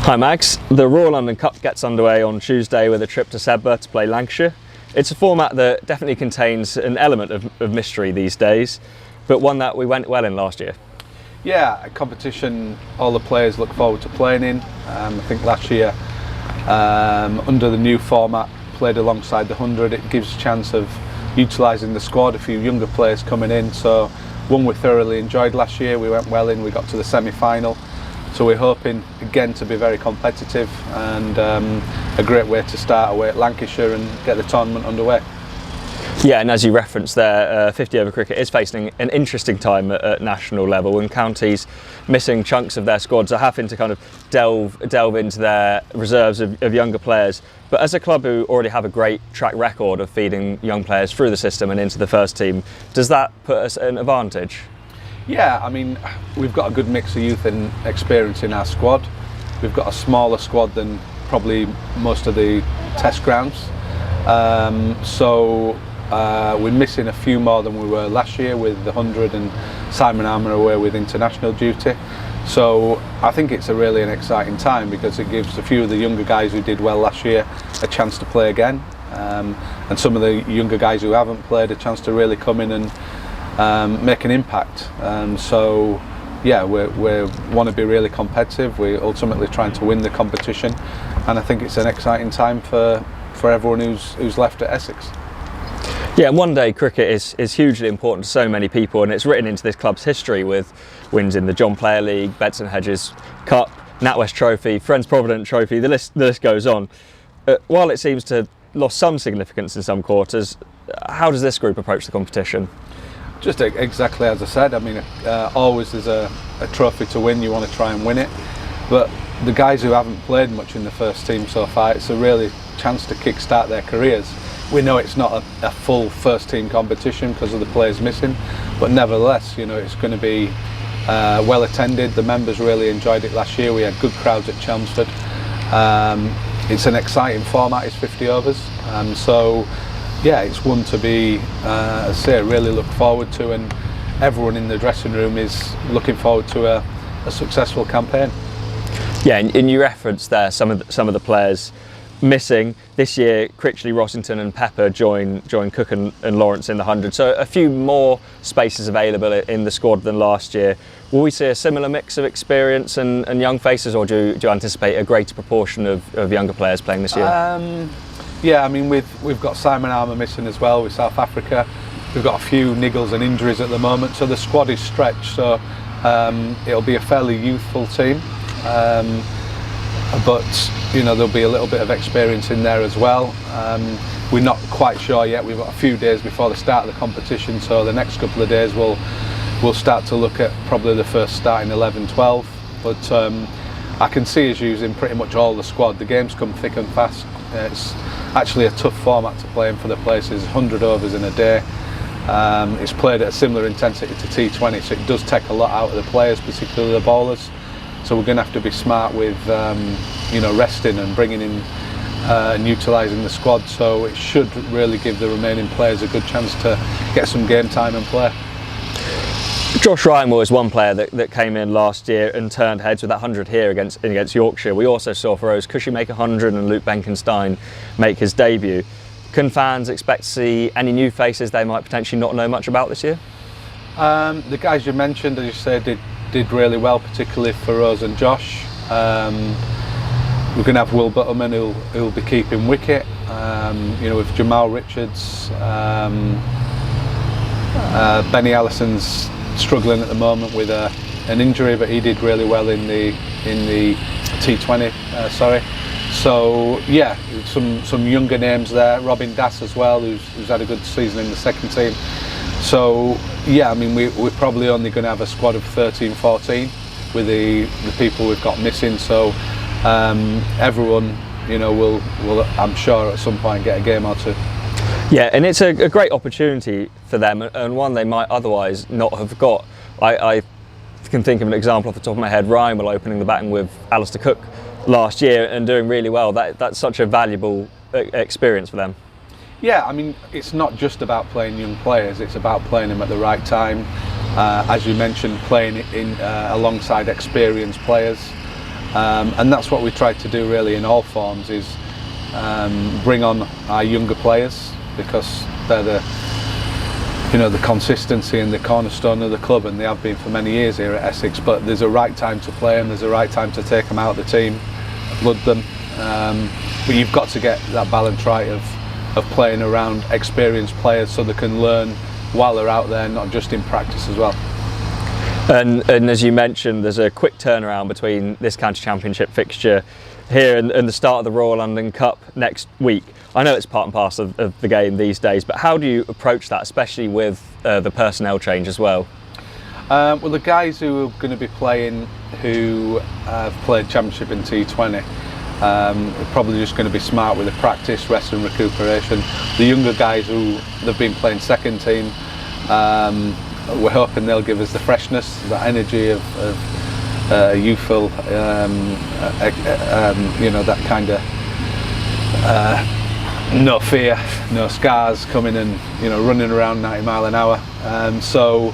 Hi Mags, the Royal London Cup gets underway on Tuesday with a trip to Sedbergh to play Lancashire. It's a format that definitely contains an element of mystery these days, but one that we went well in last year. Yeah, a competition all the players look forward to playing in. I think last year, under the new format, played alongside the 100, it gives a chance of utilising the squad, a few younger players coming in. So one we thoroughly enjoyed last year, we went well in, we got to the semi-final. So we're hoping again to be very competitive and a great way to start away at Lancashire and get the tournament underway. Yeah, and as you referenced there, 50 over cricket is facing an interesting time at national level, and counties missing chunks of their squads are having to kind of delve into their reserves of younger players. But as a club who already have a great track record of feeding young players through the system and into the first team, does that put us at an advantage? Yeah, I mean, we've got a good mix of youth and experience in our squad. We've got a smaller squad than probably most of the test grounds. We're missing a few more than we were last year with the 100 and Simon Armour away with international duty. So I think it's an exciting time because it gives a few of the younger guys who did well last year a chance to play again. And some of the younger guys who haven't played a chance to really come in and make an impact. Yeah, we want to be really competitive. We're ultimately trying to win the competition, and I think it's an exciting time for everyone who's left at Essex. Yeah, and one day cricket is hugely important to so many people, and it's written into this club's history with wins in the John Player League, Benson Hedges Cup, NatWest Trophy, Friends Provident Trophy, the list goes on. While it seems to have lost some significance in some quarters, how does this group approach the competition? Just exactly as I said. I mean, always there's a trophy to win, you want to try and win it. But the guys who haven't played much in the first team so far, it's a really chance to kick-start their careers. We know it's not a full first team competition because of the players missing, but nevertheless, you know, it's going to be well attended. The members really enjoyed it last year. We had good crowds at Chelmsford. It's an exciting format, it's 50 overs. Yeah, it's one to be, really look forward to, and everyone in the dressing room is looking forward to a successful campaign. Yeah, and you referenced there some of the players missing this year. Critchley, Rossington, and Pepper join Cook and Lawrence in the 100. So a few more spaces available in the squad than last year. Will we see a similar mix of experience and young faces, or do you anticipate a greater proportion of younger players playing this year? Yeah, I mean, we've got Simon Armour missing as well with South Africa. We've got a few niggles and injuries at the moment, so the squad is stretched. So it'll be a fairly youthful team, but you know, there'll be a little bit of experience in there as well. We're not quite sure yet. We've got a few days before the start of the competition, so the next couple of days we'll start to look at probably the first starting 11-12. But I can see us using pretty much all the squad. The games come thick and fast. It's actually a tough format to play in for the places. 100 overs in a day. It's played at a similar intensity to T20, so it does take a lot out of the players, particularly the bowlers. So we're going to have to be smart with resting and bringing in and utilising the squad. So it should really give the remaining players a good chance to get some game time and play. Josh Ryan was one player that came in last year and turned heads with that 100 here against Yorkshire. We also saw Feroz Cushy make 100 and Luke Benkenstein make his debut. Can fans expect to see any new faces they might potentially not know much about this year? The guys you mentioned, as you say, did really well, particularly Feroz and Josh. We're going to have Will Butterman who'll be keeping wicket. With Jamal Richards, Benny Allison's struggling at the moment with an injury, but he did really well in the T20. So yeah, some younger names there. Robin Das as well, who's had a good season in the second team. So yeah, I mean, we're probably only going to have a squad of 13, 14 with the people we've got missing. So everyone, will I'm sure at some point get a game or two. Yeah, and it's a great opportunity for them, and one they might otherwise not have got. I can think of an example off the top of my head. Ryan will opening the batting with Alistair Cook last year and doing really well. That's such a valuable experience for them. Yeah, I mean, it's not just about playing young players, it's about playing them at the right time. As you mentioned, playing alongside experienced players. and that's what we tried to do really in all forms, is bring on our younger players, because they're the consistency and the cornerstone of the club, and they have been for many years here at Essex. But there's a right time to play them, there's a right time to take them out of the team, blood them, but you've got to get that balance right of playing around experienced players so they can learn while they're out there, not just in practice as well. And as you mentioned, there's a quick turnaround between this county championship fixture here and the start of the Royal London Cup next week. I know it's part and parcel of the game these days, but how do you approach that, especially with the personnel change as well? Well, the guys who are going to be playing, who have played Championship in T20, are probably just going to be smart with the practice, rest and recuperation. The younger guys who they've been playing second team, we're hoping they'll give us the freshness, the energy of youthful, that kind of no fear, no scars, coming and running around 90 mile an hour. So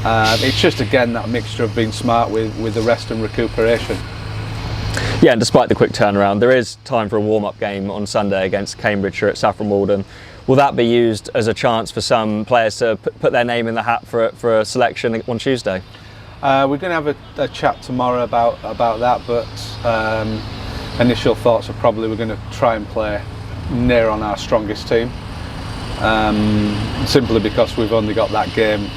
it's just again that mixture of being smart with the rest and recuperation. Yeah, and despite the quick turnaround, there is time for a warm-up game on Sunday against Cambridgeshire at Saffron Walden. Will that be used as a chance for some players to put their name in the hat for a selection on Tuesday? We're going to have a chat tomorrow about that, but initial thoughts are probably we're going to try and play near on our strongest team, simply because we've only got that game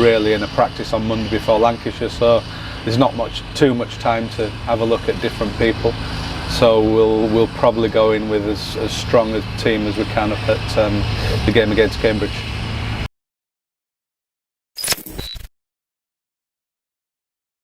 really in a practice on Monday before Lancashire, so there's not too much time to have a look at different people. So we'll probably go in with as strong a team as we can up at the game against Cambridge.